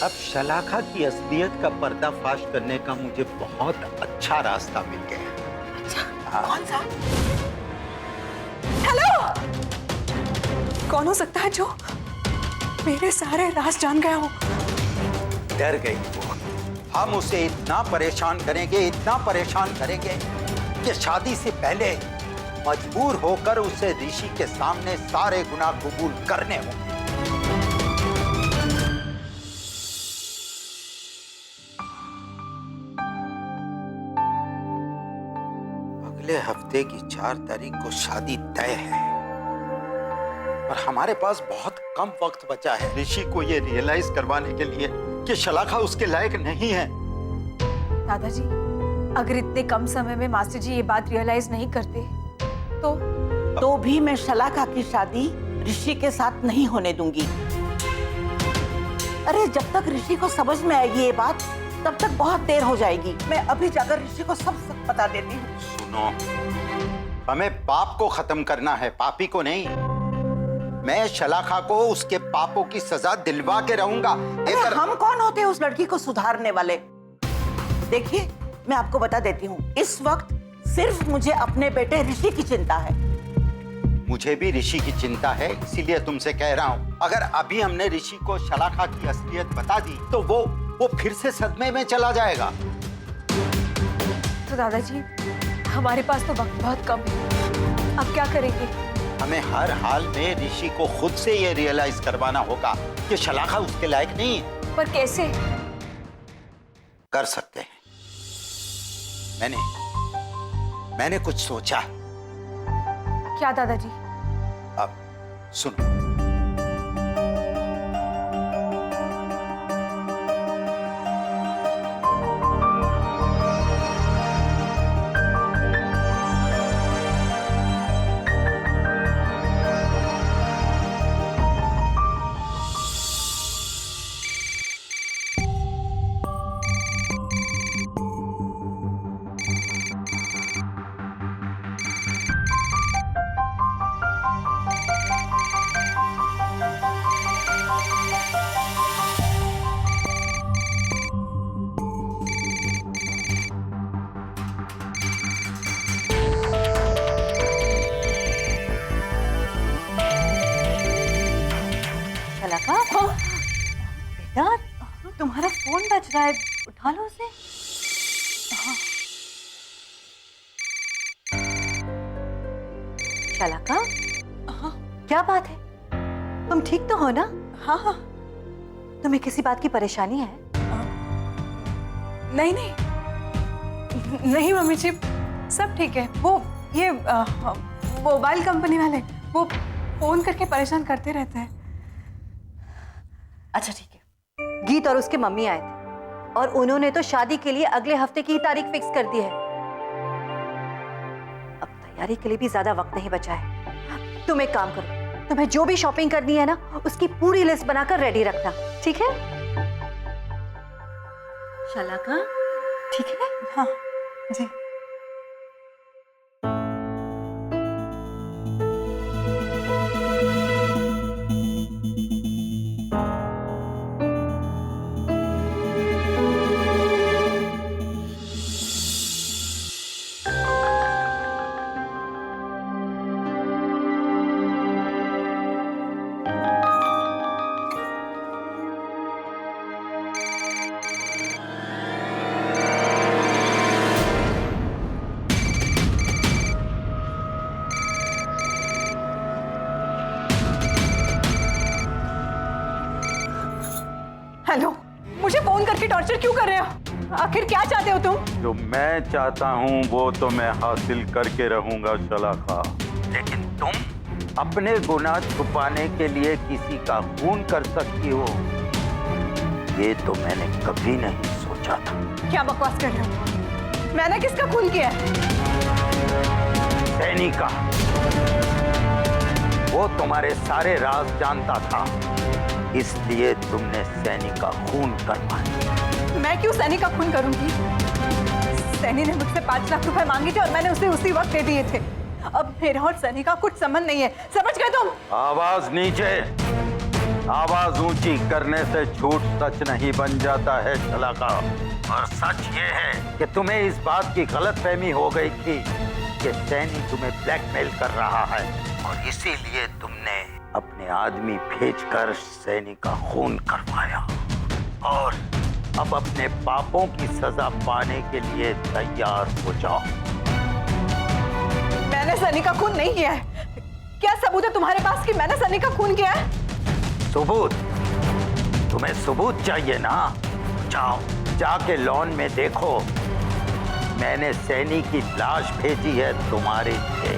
अब शलाखा की असलियत का पर्दाफाश करने का मुझे बहुत अच्छा रास्ता मिल गया। अच्छा, कौन सा? हेलो, कौन हो सकता है जो मेरे सारे राज जान गया हो? डर गई वो। हम उसे इतना परेशान करेंगे कि शादी से पहले मजबूर होकर उसे ऋषि के सामने सारे गुनाह कबूल करने होंगे। अगले हफ्ते की 4 तारीख को शादी तय है और हमारे पास बहुत कम वक्त बचा है ऋषि को ये रियलाइज करवाने के लिए कि शलाखा उसके लायक नहीं है। दादाजी, अगर इतने कम समय में मास्टर जी ये बात रियलाइज नहीं करते तो भी मैं शलाखा की शादी ऋषि के साथ नहीं होने दूंगी। अरे जब तक ऋषि को समझ में आएगी ये बात, तब तक बहुत देर हो जाएगी। मैं अभी जाकर ऋषि को सब सच बता देती हूँ। सुनो, हमें पाप को खत्म करना है, पापी को नहीं। मैं शलाखा को उसके पापों की सजा दिलवा के रहूंगा। हम कौन होते हैं उस लड़की को सुधारने वाले? देखिए, मैं आपको बता देती हूँ, इस वक्त सिर्फ मुझे अपने बेटे ऋषि की चिंता है। मुझे भी ऋषि की चिंता है, इसीलिए तुमसे कह रहा हूँ, अगर अभी हमने ऋषि को शलाखा की असलियत बता दी तो वो फिर से सदमे में चला जाएगा। तो दादाजी, हमारे पास तो वक्त बहुत कम है, अब क्या करेंगे? हमें हर हाल में ऋषि को खुद से ये रियलाइज करवाना होगा कि शलाखा उसके लायक नहीं है। पर कैसे? कर सकते हैं। मैंने कुछ सोचा। क्या दादाजी? अब सुनो, बेटा, तुम्हारा फोन बज रहा है, उठा लो उसे। शलाका, क्या बात है? तुम ठीक तो हो ना? हाँ। तुम्हें किसी बात की परेशानी है? नहीं मम्मी जी, सब ठीक है। वो ये मोबाइल कंपनी वाले वो फोन करके परेशान करते रहते हैं। अच्छा ठीक है। गीत और उसके मम्मी आए थे और उन्होंने तो शादी के लिए अगले हफ्ते की तारीख फिक्स कर दी है। अब तैयारी के लिए भी ज्यादा वक्त नहीं बचा है। तुम एक काम करो, तुम्हें जो भी शॉपिंग करनी है ना, उसकी पूरी लिस्ट बनाकर रेडी रखना, ठीक है? शलाका, ठीक है? हाँ जी। हेलो, मुझे फोन करके टॉर्चर क्यों कर रहे हो? आखिर क्या चाहते हो तुम? जो मैं चाहता हूँ वो तो मैं हासिल करके रहूंगा शलाखा, लेकिन तुम अपने गुनाह छुपाने के लिए किसी का खून कर सकती हो, ये तो मैंने कभी नहीं सोचा था। क्या बकवास कर रहे हो? मैंने किसका खून किया है? सैनी का। वो तुम्हारे सारे राज जानता था, इसलिए तुमने सैनी का खून करवाया। मैं क्यों सैनी का खून करूंगी? सैनी ने मुझसे 5 लाख रुपए मांगे थे और मैंने उसे उसी वक्त दे दिए थे। अब मेरा और सैनी का कुछ संबंध नहीं है, समझ गए तुम? आवाज नीचे। आवाज ऊंची करने से झूठ सच नहीं बन जाता है शलाका। और सच ये है कि तुम्हें इस बात की गलतफहमी हो गई थी कि सैनी तुम्हें ब्लैकमेल कर रहा है और इसीलिए तुमने अपने आदमी भेजकर सैनी का खून करवाया और अब अपने पापों की सजा पाने के लिए तैयार हो जाओ। मैंने सनी का खून नहीं किया है। क्या सबूत है तुम्हारे पास कि मैंने सनी का खून किया है? सबूत? तुम्हें सबूत चाहिए ना? जाओ जाके लॉन में देखो, मैंने सैनी की लाश भेजी है तुम्हारे लिए।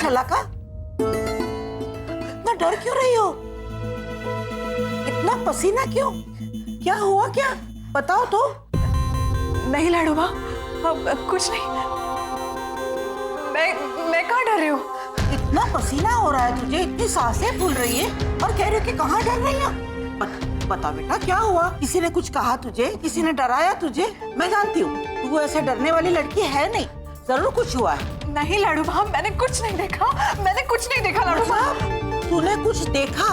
शलाका, इतना डर क्यों रही हो? इतना पसीना क्यों? क्या हुआ? क्या बताओ तो। नहीं लाडूबा, कुछ नहीं। मैं कहाँ डर रही हूँ? इतना पसीना हो रहा है तुझे, इतनी सांसें फूल रही है और कह रही हो कि कहाँ डर रही है? बता बेटा, क्या हुआ? किसी ने कुछ कहा तुझे? किसी ने डराया तुझे? मैं जानती हूँ तू ऐसे डरने वाली लड़की है नहीं, जरूर कुछ हुआ है। नहीं लाडूबा, मैंने कुछ नहीं देखा। मैंने कुछ नहीं देखा लाडूबा। तूने कुछ देखा?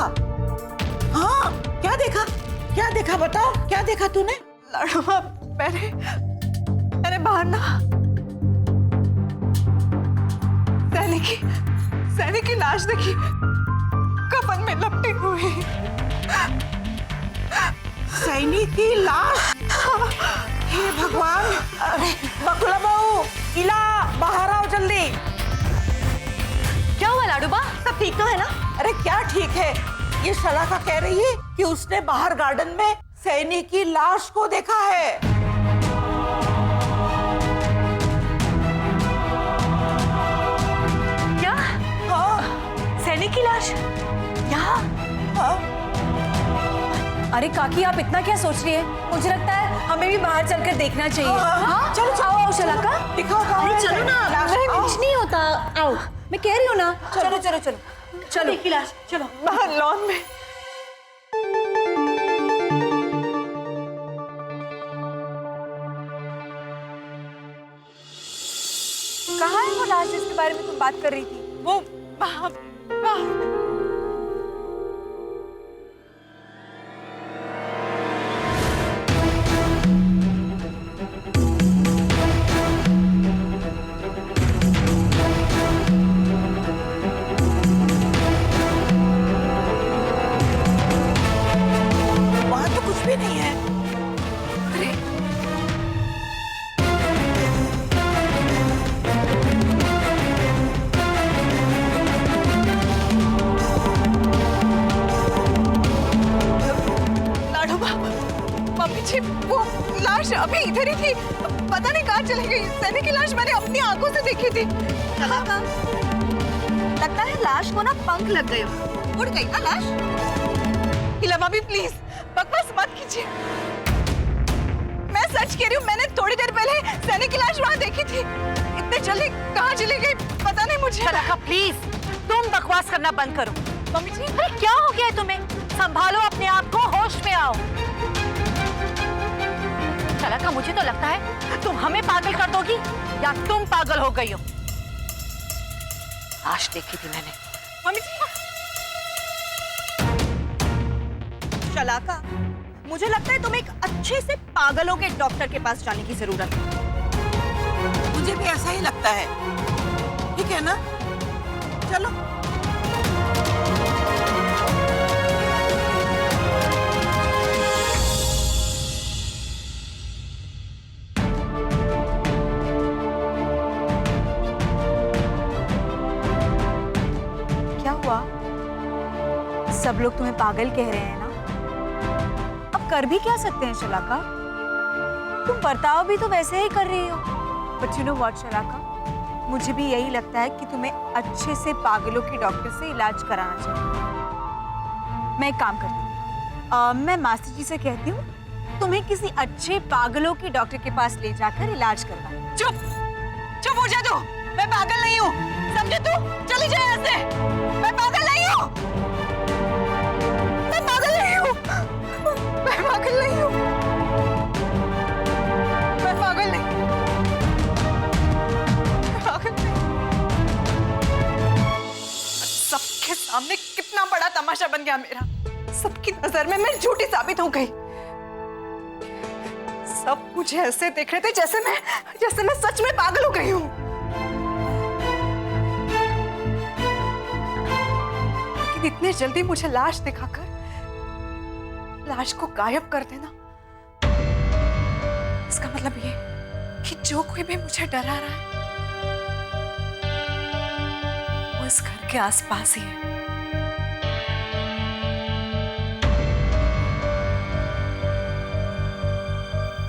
हाँ, क्या देखा? क्या देखा बताओ, क्या देखा तूने? लाडूबा, मैंने बाहर ना सैनी की लाश देखी, कफन में लपटी हुई। सैनी की लाश? हे भगवान! अरे बकुला बहू, इला बाहर आओ जल्दी। क्या हुआ लाडूबा? सब ठीक तो है ना? अरे क्या ठीक है, ये शलाका कह रही है कि उसने बाहर गार्डन में सैनी की लाश को देखा है। क्या? हाँ, सैनी की लाश यहाँ? हाँ। अरे काकी, आप इतना क्या सोच रही है? मुझे लगता है हमें भी बाहर चलकर देखना चाहिए। हाँ, चलो चलो आओ शलाका, दिखाओ कहाँ अरे है चलो ना, लाश? नहीं आओ। कुछ नहीं होता। आओ, मैं कह रही हूँ ना। चलो चलो चलो चलो की लाश, चलो। बाहर लॉन में। कहाँ है वो लाश जिसके बारे में तुम बात कर रही थी? वो बाहर। अभी इधर ही थी, पता नहीं कहाँ चली गई। सैनी की लाश मैंने अपनी आंखों से देखी थी। लगता है लाश को ना पंख लग गए, उड़ गई ना लाश। इला भाभी प्लीज बकवास मत कीजिए, मैं सच कह रही हूँ। मैंने थोड़ी देर पहले सैनी की लाश वहाँ देखी थी। इतने जल्दी कहाँ चली गई पता नहीं मुझे। शलाका प्लीज तुम बकवास करना बंद करो। मम्मी जी अरे क्या हो गया है तुम्हें? संभालो अपने आप को, होश में आओ। शलाका मुझे तो लगता है तुम हमें पागल कर दोगी या तुम पागल हो गई हो। लाश देखी थी मैंने। मम्मी जी शलाका, मुझे लगता है तुम्हें एक अच्छे से पागलों के डॉक्टर के पास जाने की जरूरत है। मुझे भी ऐसा ही लगता है, ठीक है ना? चलो। क्या हुआ? सब लोग तुम्हें पागल कह रहे हैं ना? अब कर भी क्या सकते हैं शलाका? तुम बर्ताव भी तो वैसे ही कर रही हो। बट यू नो व्हाट शलाका, मुझे भी यही लगता है कि तुम्हें अच्छे से पागलों के डॉक्टर से इलाज कराना चाहिए। मैं एक काम करती हूँ, मैं मास्टर जी से कहती हूँ तुम्हें किसी अच्छे पागलों के डॉक्टर के पास ले जाकर इलाज करवाएं। चुप हो जा तू, मैं पागल नहीं हूँ, समझे तू? चली जाए यहाँ से, मैं पागल नहीं हूँ, मैं पागल नहीं हूँ, मैं पागल नहीं हूँ, मैं पागल नहीं हूँ, मैं पागल नहीं हूँ। सबके सामने कितना बड़ा तमाशा बन गया मेरा। सबकी नजर में मैं झूठी साबित हो गई। सब मुझे ऐसे देख रहे थे जैसे मैं सच में पागल हो गई हूँ। लेकिन इतने जल्दी मुझे लाश दिखाकर लाश को गायब कर देना, इसका मतलब ये कि जो कोई भी मुझे डरा रहा है वो इस घर के आसपास ही है।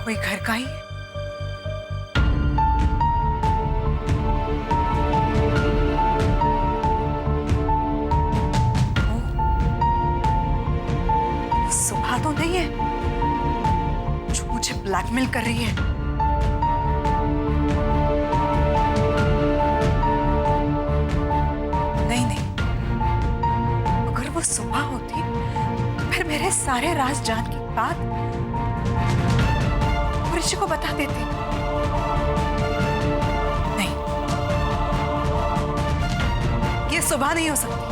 कोई घर का ही है। वो सुबह तो नहीं है जो मुझे ब्लैकमेल कर रही है। नहीं नहीं, अगर वो सुबह होती फिर मेरे सारे राज जान की बात ऋषि को बता देती। नहीं, ये सुबह नहीं हो सकती।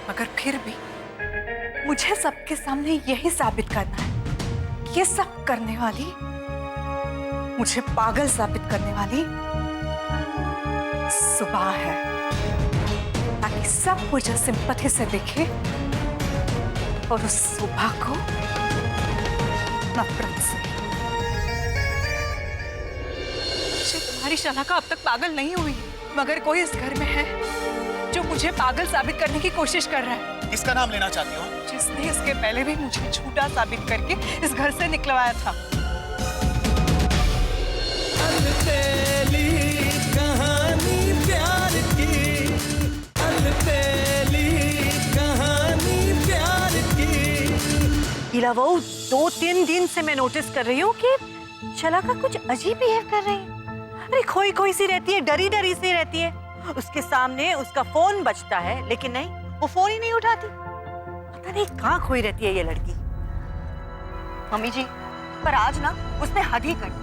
मगर फिर भी मुझे सबके सामने यही साबित करना है कि ये सब करने वाली, मुझे पागल साबित करने वाली सुबह है, ताकि सब मुझे सिंपैथी से देखे और उस सुबह को नफरत से। तुम्हारी शलाका अब तक पागल नहीं हुई, मगर कोई इस घर में है जो मुझे पागल साबित करने की कोशिश कर रहा है। किसका नाम लेना चाहती हो? जिसने इसके पहले भी मुझे झूठा साबित करके इस घर से निकलवाया था। वो 2-3 दिन से मैं नोटिस कर रही हूँ कि शलाका कुछ अजीब बिहेव कर रही है। अरे खोई खोई सी रहती है, डरी डरी सी रहती है। उसके सामने उसका फोन बजता है लेकिन नहीं, वो फोन ही नहीं उठाती। पता नहीं कहाँ खोई रहती है ये लड़की। मम्मी जी, पर आज ना उसने हद ही कर दी।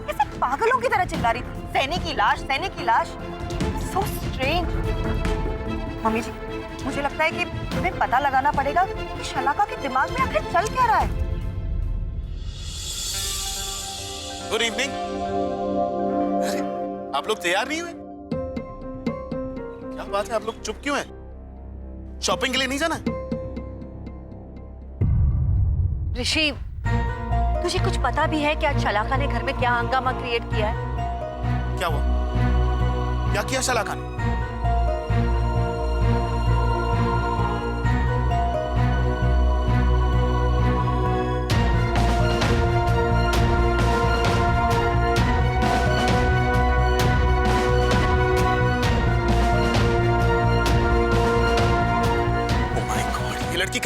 कैसे पागलों की तरह चिल्ला रही थी, सैनी की लाश, सैनी की लाश। So strange. मम्मी जी, मुझे लगता है कि तुम्हें पता लगाना पड़ेगा कि शलाका के दिमाग में आखिर चल क्या रहा है। Good evening. अरे आप लोग तैयार नहीं हुए? क्या बात है, आप लोग चुप क्यों हैं? शॉपिंग के लिए नहीं जाना? ऋषि, तुझे कुछ पता भी है क्या शलाका ने घर में क्या हंगामा क्रिएट किया है? क्या हुआ? क्या किया शलाका ने?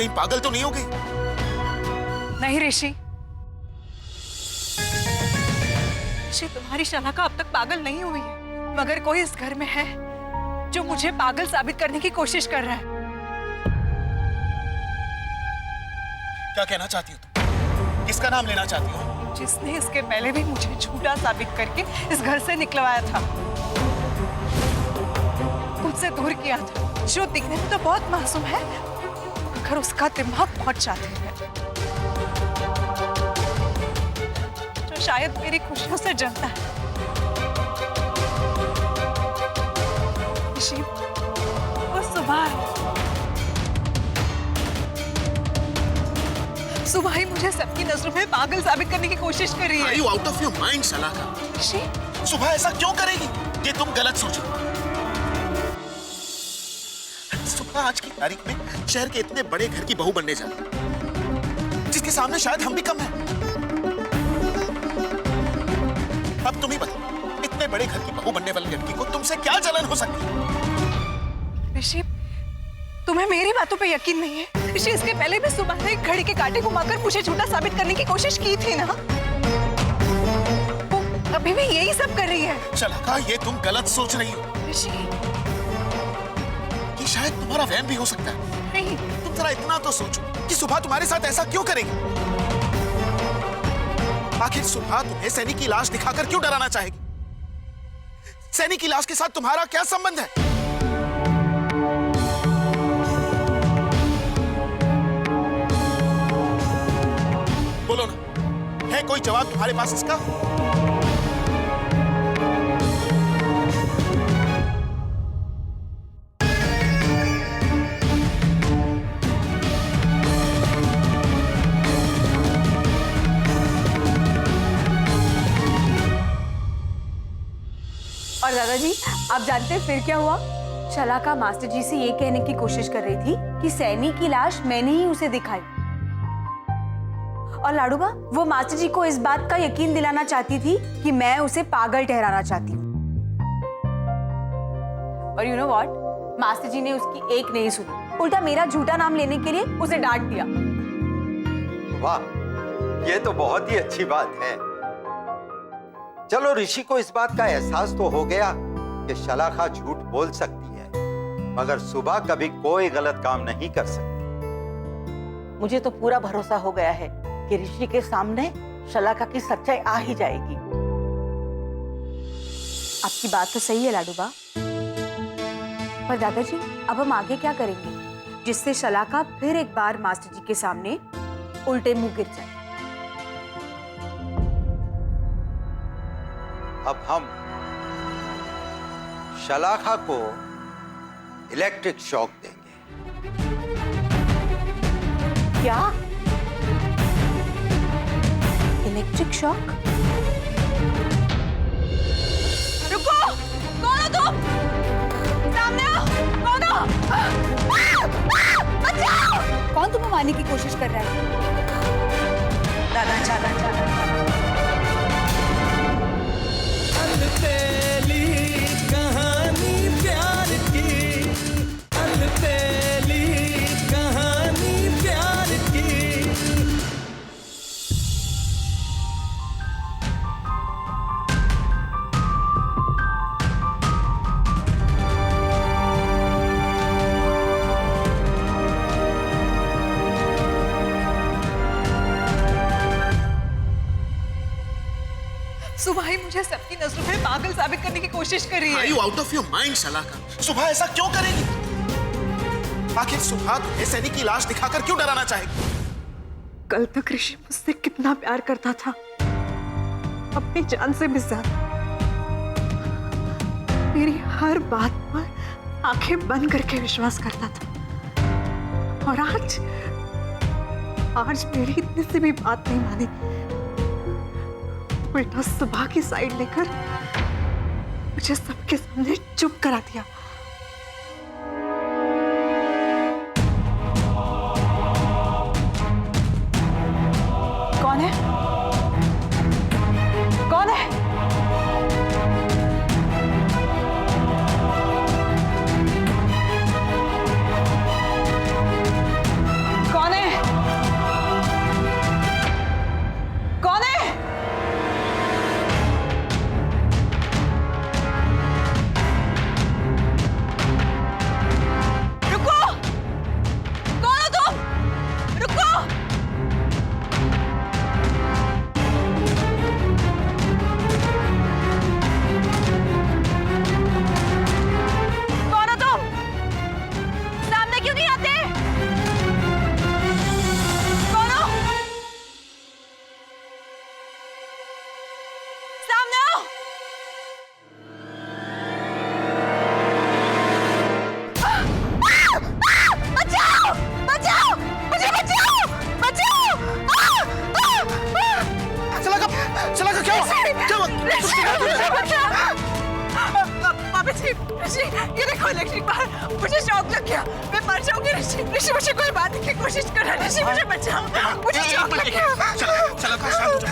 कहीं पागल तो नहीं हो गई? नहीं ऋषि, ऋषि तुम्हारी शलाका अब तक पागल नहीं हुई है, मगर कोई इस घर में है जो मुझे पागल साबित करने की कोशिश कर रहा है। क्या कहना चाहती हो तुम? किसका नाम लेना चाहती हो? जिसने इसके पहले भी मुझे झूठा साबित करके इस घर से निकलवाया था, मुझसे दूर किया था, जो दिखने में तो बहुत मासूम है मगर उसका दिमाग बहुत शातिर है, जो शायद मेरी खुशियों से जलता है। ऋषि, वो सुबह है। सुबह ही मुझे सबकी नजरों में पागल साबित करने की कोशिश कर रही Are है। you out of your mind, शलाका? ऋषि, सुबह ऐसा क्यों करेगी? ये तुम गलत सोचो। सुबह आज की तारीख में शहर के इतने बड़े घर की बहू बनने जा रही है, जिसके सामने शायद हम भी कम हैं। अब तुम ही बताओ, इतने बड़े घर की बहू बनने वाली लड़की को तुमसे क्या जलन हो सकती है? ऋषि, तुम्हें मेरी बातों पे यकीन नहीं है? ऋषि, इसके पहले भी सुबह ने घड़ी के कांटे घुमाकर मुझे झूठा साबित करने की कोशिश की थी ना? वो अभी भी यही सब कर रही है। शलाका, ये तुम गलत सोच रही हो। ऋषि, ये शायद तुम्हारा वहम भी हो सकता है। नहीं, तुम जरा इतना तो सोचो कि सुबह तुम्हारे साथ ऐसा क्यों करेगी? आखिर सुबह तुम्हें सैनी की लाश दिखाकर क्यों डराना चाहेगी? सैनी की लाश के साथ तुम्हारा क्या संबंध है? बोलो ना, है कोई जवाब तुम्हारे पास इसका? और दादाजी, आप जानते हैं फिर क्या हुआ? शलाका मास्टर जी से ये कहने की कोशिश कर रही थी कि सैनी की लाश मैंने ही उसे दिखाई। और लाडूबा, वो मास्टर जी को इस बात का यकीन दिलाना चाहती थी कि मैं उसे पागल ठहराना चाहती हूँ। और यू नो व्हाट? मास्टर जी ने उसकी एक नहीं सुनी, उल्टा मेरा झूठा नाम लेने के लिए उसे डांट दिया। वाह, ये तो बहुत ही अच्छी बात है। चलो, ऋषि को इस बात का एहसास तो हो गया कि शलाका झूठ बोल सकती है, मगर सुबह कभी कोई गलत काम नहीं कर सकती। मुझे तो पूरा भरोसा हो गया है कि ऋषि के सामने शलाका की सच्चाई आ ही जाएगी। आपकी बात तो सही है लाडूबा, पर दादाजी अब हम आगे क्या करेंगे जिससे शलाका फिर एक बार मास्टर जी के सामने उल्टे मुंह गिर जाए? अब हम शलाका को इलेक्ट्रिक शॉक देंगे। क्या? Electric shock? रुको! कौन हो तुम? सामने आओ! कौन हो? बचाओ! कौन तुम्हें मारने की कोशिश कर रहा है? दादा, दादा, अलबेली कहानी प्यार की, अलबेली कहानी प्यार की। सुबह ही मुझे सबकी नजरों में पागल साबित करने की कोशिश कर रही Are है। you out of your mind, शलाका? सुबह ऐसा क्यों करेगी? आखिर सुबह तुम्हें सैनी की लाश दिखाकर क्यों डराना चाहेगी? कल तक ऋषि मुझसे कितना प्यार करता था, अपनी जान से भी ज्यादा। मेरी हर बात पर आंखें बंद करके विश्वास करता था, और आज मेरी इतनी सी भी बात नहीं मानी, उल्टा सुबह की साइड लेकर मुझे सबके सामने चुप करा दिया। कौन है? कौन है? सामने आओ। बचाओ बचाओ मुझे बचाओ बचाओ। चला क्या हुआ? ऋषि ये देखो इलेक्ट्रिक बाहर, मुझे शॉक लग गया, मैं मर जाऊंगी। ऋषि ऋषि मुझे कोई बात की कोशिश कर रहा है। ऋषि मुझे बचाओ, मुझे शॉक लग गया। चला का शांत हो जा।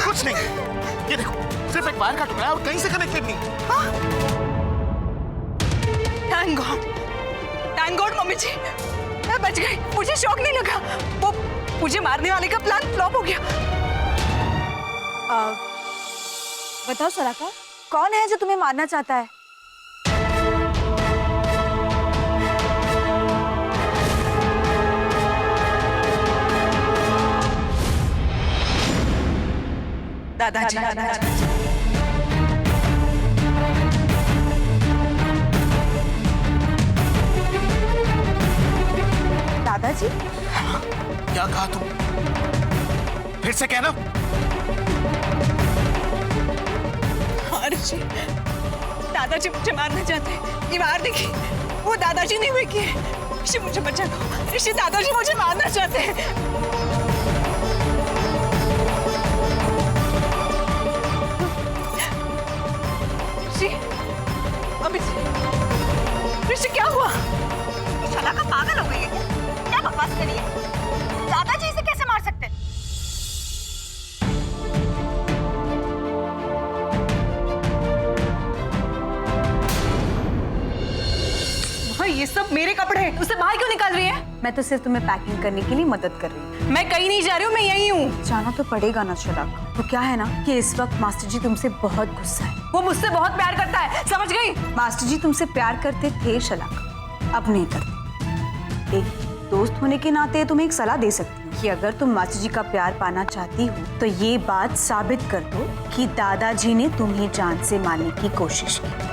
कुछ नहीं, ये देखो सिर्फ एक वायर का टुकड़ा है और कहीं से कनेक्टेड नहीं। थैंक गॉड मम्मी जी, मैं बच गई, मुझे शॉक नहीं लगा। वो मुझे मारने वाले का प्लान फ्लॉप हो गया। बताओ सलाका, कौन है जो तुम्हें मारना चाहता है? दादाजी। दादाजी? क्या कहा तुम? फिर से कहना। हाँ ऋषि, दादाजी मुझे मारना चाहते हैं। ये वार देखिए, वो दादाजी नहीं हुए कि ऋषि मुझे बचा दो। ऋषि दादाजी मुझे मारना चाहते हैं। ऋषि, अभी ऋषि क्या हुआ? शलाका पागल हो गई है क्या? बकवास कर रही है? दादाजी इसे कैसे मार सकते हैं? ये सब मेरे कपड़े हैं, उसे बाहर क्यों निकाल रही है? मैं तो सिर्फ तुम्हें पैकिंग करने के लिए मदद कर रही हूँ। मैं कहीं नहीं जा रही हूँ, मैं यहीं हूँ। जाना तो पड़ेगा ना शलाका। तो क्या है ना कि इस वक्त मास्टर जी तुमसे बहुत गुस्सा है। वो मुझसे बहुत प्यार करता है, समझ गई? मास्टर जी तुमसे प्यार करते थे शलाका, अब नहीं करते। एक दोस्त होने के नाते तुम्हें एक सलाह दे सकती हूँ कि अगर तुम मास्टर जी का प्यार पाना चाहती हो तो ये बात साबित कर दो कि दादाजी ने तुम्हें जान से मारने की कोशिश की।